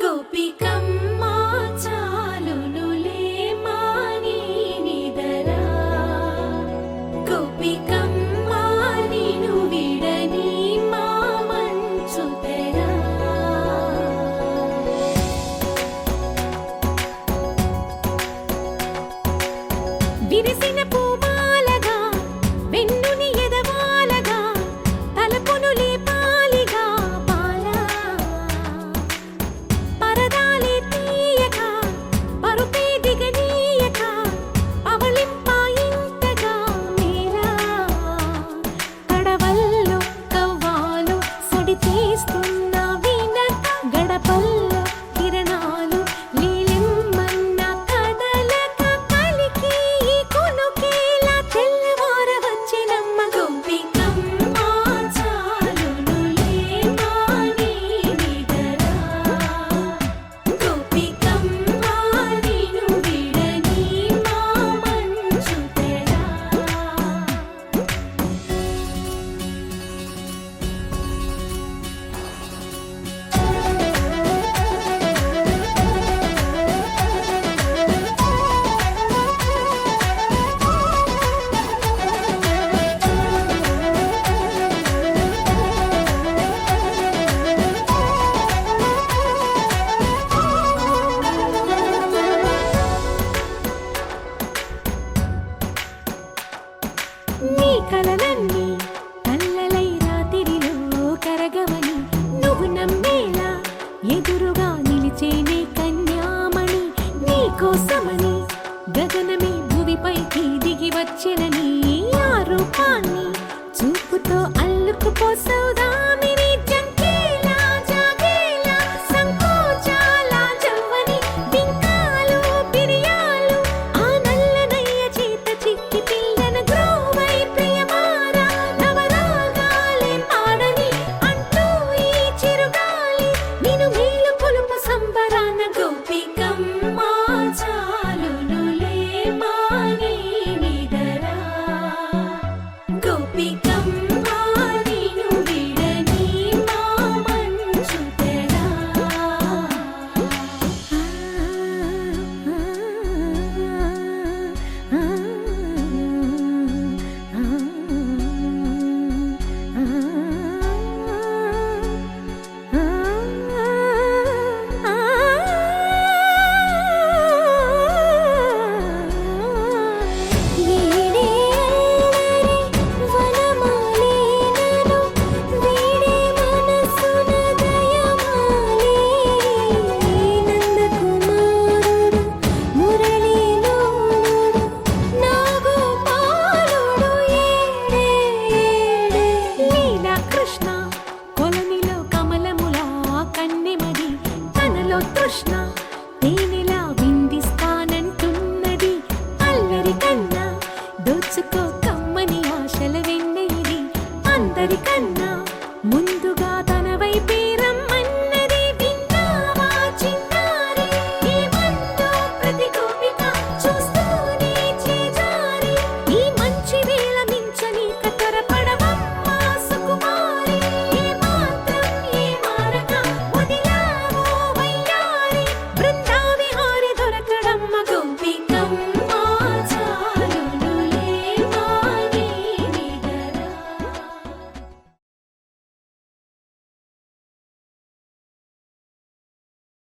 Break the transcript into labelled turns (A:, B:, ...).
A: గోపికమ్మా చాలునులే మాని నిదరా గోపికమ్మా నిను విడని మా మంచు తెరా విరిసిన పూమాలగా వెన్నుని ఎదవాలగా తలపును లేపాలిగా పాలా పరదాలే తీయక పరుపే దిగనీయక పవళింపాయింతగా మేరా తడవల్లో కవ్వాలు సడి చేస్తున్న వీణత గడపల్లో కిరణాలు నీలిమ్మన్న కదలక కలికి కొనుకేలా తెల్లవార వచ్చినమ్మ గోపికమ్మా చాలునులే మాని నిదరా గోపికమ్మా నిను విడని మా మంచు తెరా నీ కలలన్నీ కల్లలై రాత్రిలో కరగవని నువ్వు నమ్మేలా ఎదురుగా నిలిచేనే కన్యామణి నీ కోసమని గగనమే భువిపైకి దిగి వచ్చెనని ఆ రూపాన్ని చూపుతో అల్లుకుపోసౌదామిని జంకేలా జాగేలా సంకోచాల జవ్వని బింకాలు బిరియాలు ఆ నల్లనయ్య చేత చిక్కి పిల్లన గ్రోవై ప్రియమారా నవరాగాలే పాడని అంటూ ఈ చిరుగాలి నిను మేలు కొలుపు సంబరాన గోపికమ్మా చాలునులే మాని నిదరా గోపికమ్మా నిను విడని మా మంచు తెరా కృష్ణ కొలనిలో కమలములా కన్నెమడి తనలో తృష్ణ